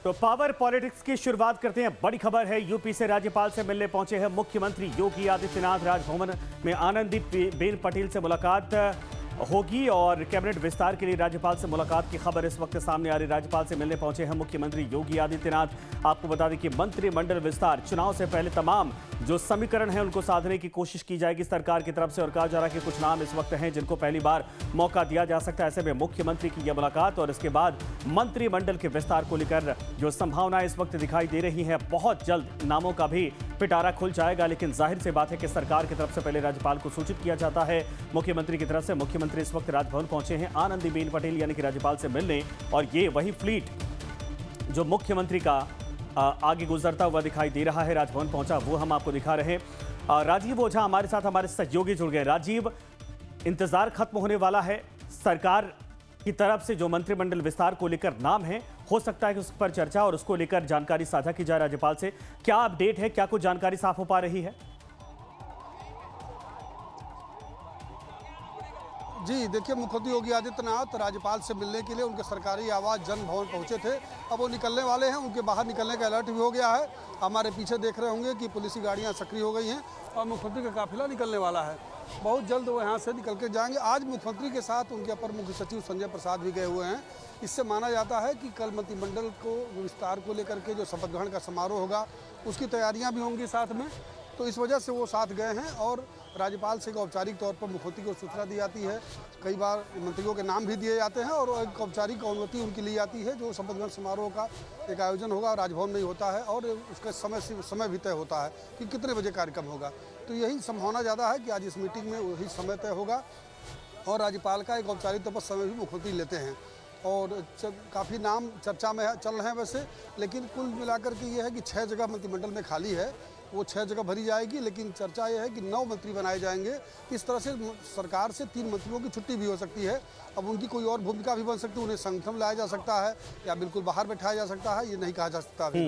तो power politics की शुरुआत करते हैं। बड़ी खबर है, यूपी से राज्यपाल से मिलने पहुंचे हैं मुख्यमंत्री योगी आदित्यनाथ। राजभवन में आनंदीबेन पटेल से मुलाकात होगी और कैबिनेट विस्तार के लिए राज्यपाल से मुलाकात की खबर इस वक्त सामने आ रही। राज्यपाल से मिलने पहुंचे हैं मुख्यमंत्री योगी आदित्यनाथ। आपको बता दें कि मंत्रिमंडल विस्तार चुनाव से पहले तमाम जो समीकरण हैं उनको साधने की कोशिश की जाएगी सरकार की तरफ से, और कहा जा रहा है कि कुछ नाम इस वक्त हैं जिनको पहली बार मौका दिया जा सकता है। ऐसे में मुख्यमंत्री की यह मुलाकात और इसके बाद मंत्रिमंडल के विस्तार को लेकर जो संभावनाएं इस वक्त दिखाई दे रही हैं, बहुत जल्द नामों का भी पिटारा खुल जाएगा। लेकिन जाहिर सी बात है कि सरकार की तरफ से पहले राज्यपाल को सूचित किया जाता है मुख्यमंत्री की तरफ से। मुख्यमंत्री इस वक्त राजभवन पहुंचे हैं आनंदीबेन पटेल यानी कि राज्यपाल से मिलने, और ये वही फ्लीट जो मुख्यमंत्री का आगे गुजरता हुआ दिखाई दे रहा है राजभवन पहुंचा, वो हम आपको दिखा रहे हैं। राजीव ओझा हमारे साथ, हमारे सहयोगी जुड़ गए। राजीव, इंतजार खत्म होने वाला है। सरकार की तरफ से जो मंत्रिमंडल विस्तार को लेकर नाम है, हो सकता है कि उस पर चर्चा और उसको लेकर जानकारी साझा की जाए राज्यपाल से। क्या अपडेट है, क्या कुछ जानकारी साफ हो पा रही है? जी देखिए, मुख्यमंत्री योगी आदित्यनाथ राज्यपाल से मिलने के लिए उनके सरकारी आवास जन भवन पहुंचे थे। अब वो निकलने वाले हैं, उनके बाहर निकलने का अलर्ट भी हो गया है। हमारे पीछे देख रहे होंगे कि पुलिस की गाड़ियां सक्रिय हो गई हैं और मुख्यमंत्री का काफिला निकलने वाला है। बहुत जल्द वो यहाँ से निकल के जाएंगे। आज मुख्यमंत्री के साथ उनके अपर मुख्य सचिव संजय प्रसाद भी गए हुए हैं। इससे माना जाता है कि कल मंत्रिमंडल को विस्तार को लेकर के जो शपथ ग्रहण का समारोह होगा उसकी तैयारियाँ भी होंगी साथ में, तो इस वजह से वो साथ गए हैं। और राज्यपाल से एक औपचारिक तौर पर मुख्यमंत्री को सूचना दी जाती है। कई बार मंत्रियों के नाम भी दिए जाते हैं और एक औपचारिक अनुमति उनकी ली जाती है। जो शपथ ग्रहण समारोह का एक आयोजन होगा राजभवन में ही होता है और उसका समय भी तय होता है कि कितने बजे कार्यक्रम होगा। तो यही संभावना ज़्यादा है कि आज इस मीटिंग में वही समय तय होगा और राज्यपाल का एक औपचारिक तौर पर समय भी मुख्यमंत्री लेते हैं। और काफ़ी नाम चर्चा में चल रहे हैं वैसे, लेकिन कुल मिलाकर के ये है कि 6 जगह मंत्रिमंडल में खाली है, वो 6 जगह भरी जाएगी। लेकिन चर्चा ये है कि 9 मंत्री बनाए जाएंगे। इस तरह से सरकार से 3 मंत्रियों की छुट्टी भी हो सकती है। अब उनकी कोई और भूमिका भी बन सकती है, उन्हें संगठन में लाया जा सकता है या बिल्कुल बाहर बैठाया जा सकता है, ये नहीं कहा जा सकता अभी।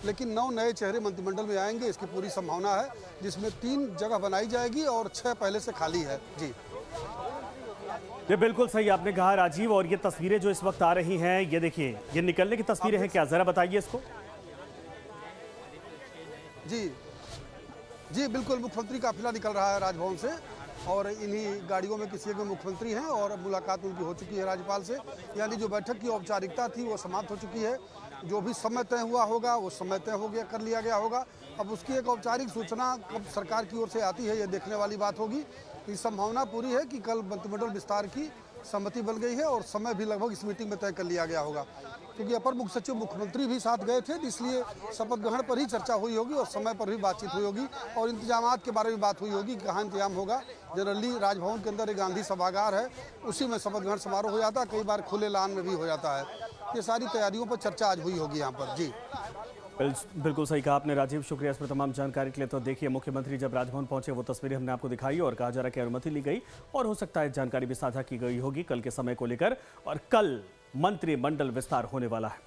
लेकिन 9 नए चेहरे मंत्रिमंडल में आएंगे, इसकी पूरी संभावना है, जिसमें 3 जगह बनाई जाएगी और 6 पहले से खाली है। जी ये बिल्कुल सही आपने कहा राजीव। और ये तस्वीरें जो इस वक्त आ रही हैं, ये देखिए, ये निकलने की तस्वीरें हैं क्या, जरा बताइए इसको। जी बिल्कुल, मुख्यमंत्री काफिला निकल रहा है राजभवन से और इन्हीं गाड़ियों में किसी एक में मुख्यमंत्री हैं और मुलाकात उनकी हो चुकी है राज्यपाल से। यानी जो बैठक की औपचारिकता थी वो समाप्त हो चुकी है। जो भी समय तय हुआ होगा वो समय तय हो गया, कर लिया गया होगा। अब उसकी एक औपचारिक सूचना कब सरकार की ओर से आती है, ये देखने वाली बात होगी। इस संभावना पूरी है कि कल मंत्रिमंडल विस्तार की सहमति बन गई है और समय भी लगभग इस मीटिंग में तय कर लिया गया होगा। क्योंकि अपर मुख्य सचिव मुख्यमंत्री भी साथ गए थे, इसलिए शपथ ग्रहण पर ही चर्चा हुई होगी और समय पर भी बातचीत हुई होगी और इंतजामात के बारे में बात हुई होगी, कहाँ इंतजाम होगा। जनरली राजभवन के अंदर एक गांधी सभागार है, उसी में शपथ ग्रहण समारोह हो जाता है, कई बार खुले लान में भी हो जाता है। ये सारी तैयारियों पर चर्चा आज हुई होगी यहाँ पर। जी बिल्कुल सही कहा आपने राजीव, शुक्रिया इस पर तमाम जानकारी के लिए। तो देखिए, मुख्यमंत्री जब राजभवन पहुंचे वो तस्वीरें हमने आपको दिखाई और कहा जा रहा है कि अनुमति ली गई और हो सकता है जानकारी भी साझा की गई होगी कल के समय को लेकर, और कल मंत्रिमंडल विस्तार होने वाला है।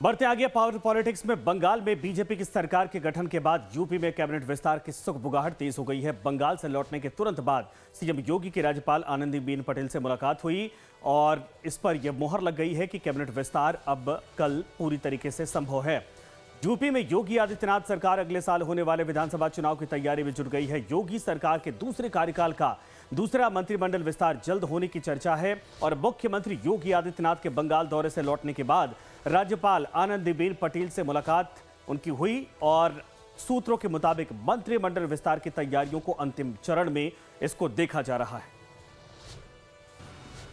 बढ़ते आगे पावर पॉलिटिक्स में, बंगाल में बीजेपी की सरकार के गठन के बाद यूपी में कैबिनेट विस्तार की सुगबुगाहट तेज हो गई है। बंगाल से लौटने के तुरंत बाद सीएम योगी की राज्यपाल आनंदीबेन पटेल से मुलाकात हुई और इस पर यह मोहर लग गई है कि कैबिनेट विस्तार अब कल पूरी तरीके से संभव है। यूपी में योगी आदित्यनाथ सरकार अगले साल होने वाले विधानसभा चुनाव की तैयारी में जुट गई है। योगी सरकार के दूसरे कार्यकाल का दूसरा मंत्रिमंडल विस्तार जल्द होने की चर्चा है और मुख्यमंत्री योगी आदित्यनाथ के बंगाल दौरे से लौटने के बाद राज्यपाल आनंदीबेन पटेल से मुलाकात उनकी हुई और सूत्रों के मुताबिक मंत्रिमंडल विस्तार की तैयारियों को अंतिम चरण में इसको देखा जा रहा है।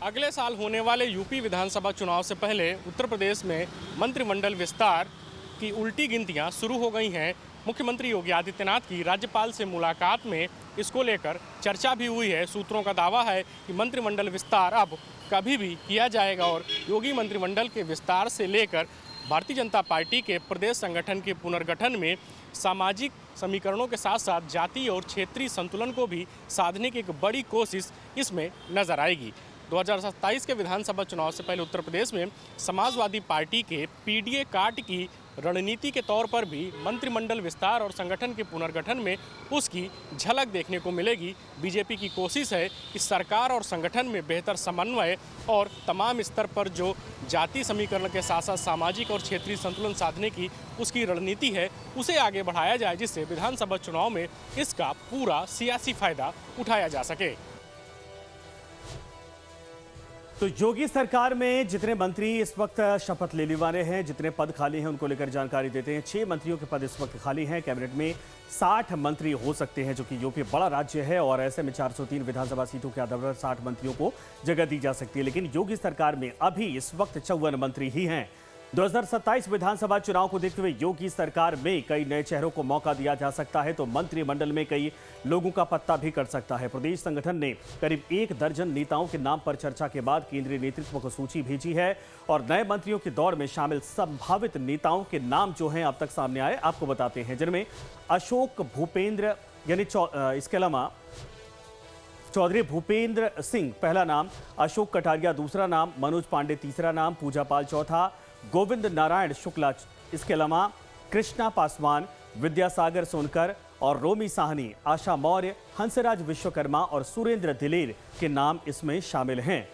अगले साल होने वाले यूपी विधानसभा चुनाव से पहले उत्तर प्रदेश में मंत्रिमंडल विस्तार की उल्टी गिनतियां शुरू हो गई हैं। मुख्यमंत्री योगी आदित्यनाथ की राज्यपाल से मुलाकात में इसको लेकर चर्चा भी हुई है। सूत्रों का दावा है कि मंत्रिमंडल विस्तार अब कभी भी किया जाएगा और योगी मंत्रिमंडल के विस्तार से लेकर भारतीय जनता पार्टी के प्रदेश संगठन के पुनर्गठन में सामाजिक समीकरणों के साथ साथ जातीय और क्षेत्रीय संतुलन को भी साधने की एक बड़ी कोशिश इसमें नजर आएगी। 2027 के विधानसभा चुनाव से पहले उत्तर प्रदेश में समाजवादी पार्टी के पीडीए काट की रणनीति के तौर पर भी मंत्रिमंडल विस्तार और संगठन के पुनर्गठन में उसकी झलक देखने को मिलेगी। बीजेपी की कोशिश है कि सरकार और संगठन में बेहतर समन्वय और तमाम स्तर पर जो जाति समीकरण के साथ साथ सामाजिक और क्षेत्रीय संतुलन साधने की उसकी रणनीति है उसे आगे बढ़ाया जाए, जिससे विधानसभा चुनाव में इसका पूरा सियासी फायदा उठाया जा सके। तो योगी सरकार में जितने मंत्री इस वक्त शपथ लेने वाले हैं, जितने पद खाली हैं, उनको लेकर जानकारी देते हैं। 6 मंत्रियों के पद इस वक्त खाली हैं। कैबिनेट में 60 मंत्री हो सकते हैं, जो कि यूपी बड़ा राज्य है और ऐसे में 403 विधानसभा सीटों के आधार पर 60 मंत्रियों को जगह दी जा सकती है। लेकिन योगी सरकार में अभी इस वक्त 54 मंत्री ही हैं। 2027 विधानसभा चुनाव को देखते हुए योगी सरकार में कई नए चेहरों को मौका दिया जा सकता है, तो मंत्रिमंडल में कई लोगों का पत्ता भी कट सकता है। प्रदेश संगठन ने करीब 1 दर्जन नेताओं के नाम पर चर्चा के बाद केंद्रीय नेतृत्व को सूची भेजी है और नए मंत्रियों के दौर में शामिल संभावित नेताओं के नाम जो हैं अब तक सामने आए, आपको बताते हैं, जिनमें अशोक भूपेंद्र यानी इसके अलावा चौधरी भूपेंद्र सिंह पहला नाम, अशोक कटारिया दूसरा नाम, मनोज पांडे तीसरा नाम, पूजा पाल चौथा, गोविंद नारायण शुक्ला, इसके अलावा कृष्णा पासवान, विद्यासागर सोनकर और रोमी साहनी, आशा मौर्य, हंसराज विश्वकर्मा और सुरेंद्र दिलेर के नाम इसमें शामिल हैं।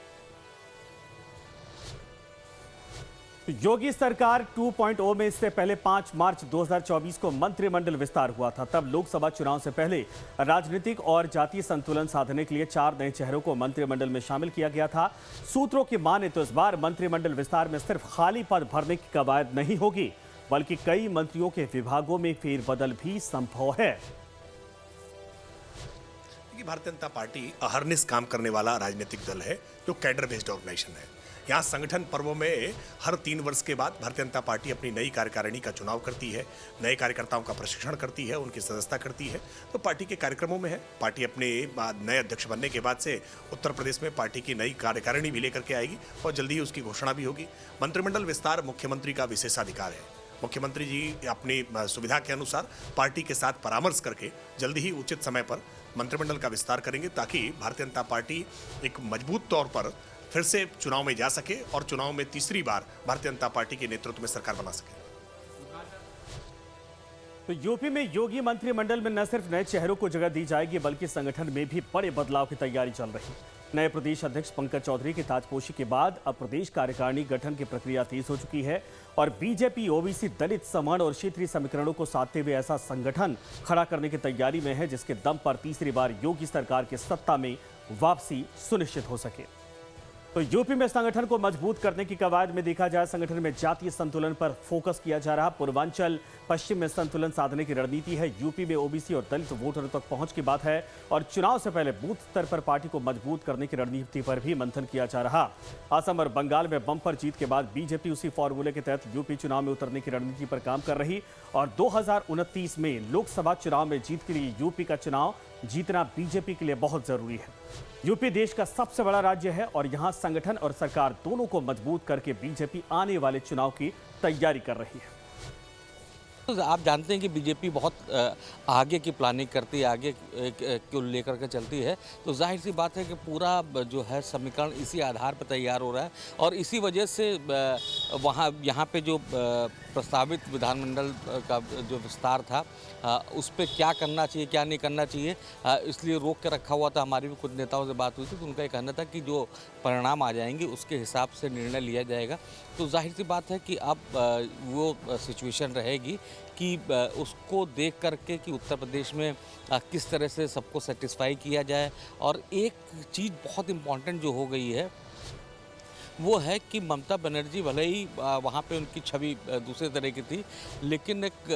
योगी सरकार 2.0 में इससे पहले 5 मार्च 2024 को मंत्रिमंडल विस्तार हुआ था। तब लोकसभा चुनाव से पहले राजनीतिक और जातीय संतुलन साधने के लिए 4 नए चेहरों को मंत्रिमंडल में शामिल किया गया था। सूत्रों की माने तो इस बार मंत्रिमंडल विस्तार में सिर्फ खाली पद भरने की कवायद नहीं होगी, बल्कि कई मंत्रियों के विभागों में फेरबदल भी संभव है। भारतीय जनता पार्टी अहरनिश काम करने वाला राजनीतिक दल है, जो कैडर बेस्ड ऑर्गेनाइजेशन है। यहाँ संगठन पर्वों में हर 3 वर्ष के बाद भारतीय जनता पार्टी अपनी नई कार्यकारिणी का चुनाव करती है, नए कार्यकर्ताओं का प्रशिक्षण करती है, उनकी सदस्यता करती है। तो पार्टी के कार्यक्रमों में है। पार्टी अपने नए अध्यक्ष बनने के बाद से उत्तर प्रदेश में पार्टी की नई कार्यकारिणी भी लेकर के आएगी और जल्दी ही उसकी घोषणा भी होगी। मंत्रिमंडल विस्तार मुख्यमंत्री का विशेषाधिकार है। मुख्यमंत्री जी अपनी सुविधा के अनुसार पार्टी के साथ परामर्श करके जल्दी ही उचित समय पर मंत्रिमंडल का विस्तार करेंगे, ताकि भारतीय जनता पार्टी एक मजबूत तौर पर फिर से चुनाव में जा सके और चुनाव में तीसरी बार भारतीय जनता पार्टी के नेतृत्व में सरकार बना सके। तो यूपी में योगी मंत्रिमंडल में न सिर्फ नए चेहरों को जगह दी जाएगी, बल्कि संगठन में भी बड़े बदलाव की तैयारी चल रही है। नए प्रदेश अध्यक्ष पंकज चौधरी की ताजपोशी के बाद अब प्रदेश कार्यकारिणी गठन की प्रक्रिया तेज हो चुकी है और बीजेपी ओबीसी, दलित, सवर्ण और क्षेत्रीय समीकरणों को साधते हुए ऐसा संगठन खड़ा करने की तैयारी में है, जिसके दम पर तीसरी बार योगी सरकार की सत्ता में वापसी सुनिश्चित हो सके। तो यूपी में संगठन को मजबूत करने की कवायद में देखा जाए, संगठन में जातीय संतुलन पर फोकस किया जा रहा। पूर्वांचल पश्चिम में संतुलन साधने की रणनीति है। यूपी में ओबीसी और दलित वोटरों तक पहुंच की बात है और चुनाव से पहले बूथ स्तर पर पार्टी को मजबूत करने की रणनीति पर भी मंथन किया जा रहा। असम और बंगाल में बम्पर जीत के बाद बीजेपी उसी फॉर्मूले के तहत यूपी चुनाव में उतरने की रणनीति पर काम कर रही और 2029 में लोकसभा चुनाव में जीत के लिए यूपी का चुनाव जीतना बीजेपी के लिए बहुत जरूरी है। यूपी देश का सबसे बड़ा राज्य है और यहां संगठन और सरकार दोनों को मजबूत करके बीजेपी आने वाले चुनाव की तैयारी कर रही है। तो आप जानते हैं कि बीजेपी बहुत आगे की प्लानिंग करती है, आगे को लेकर के चलती है। तो जाहिर सी बात है कि पूरा जो है समीकरण इसी आधार पर तैयार हो रहा है और इसी वजह से यहाँ पे जो प्रस्तावित विधानमंडल का जो विस्तार था उस पर क्या करना चाहिए, क्या नहीं करना चाहिए, इसलिए रोक के रखा हुआ था। हमारी भी कुछ नेताओं से बात हुई थी तो उनका ये कहना था कि जो परिणाम आ जाएंगे उसके हिसाब से निर्णय लिया जाएगा। तो जाहिर सी बात है कि अब वो सिचुएशन रहेगी कि उसको देख करके कि उत्तर प्रदेश में किस तरह से सबको सेटिस्फाई किया जाए। और एक चीज़ बहुत इम्पॉर्टेंट जो हो गई है वो है कि ममता बनर्जी भले ही वहाँ पे उनकी छवि दूसरे तरह की थी, लेकिन एक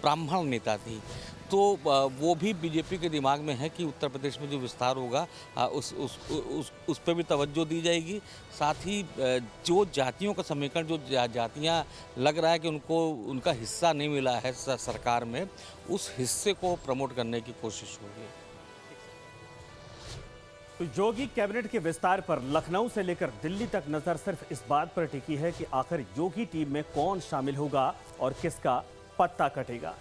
ब्राह्मण नेता थी, तो वो भी बीजेपी के दिमाग में है कि उत्तर प्रदेश में जो विस्तार होगा उस पर भी तवज्जो दी जाएगी। साथ ही जो जातियों का समीकरण, जो जातियाँ लग रहा है कि उनको उनका हिस्सा नहीं मिला है सरकार में, उस हिस्से को प्रमोट करने की कोशिश होगी। तो योगी कैबिनेट के विस्तार पर लखनऊ से लेकर दिल्ली तक नजर सिर्फ इस बात पर टिकी है कि आखिर योगी टीम में कौन शामिल होगा और किसका पत्ता कटेगा।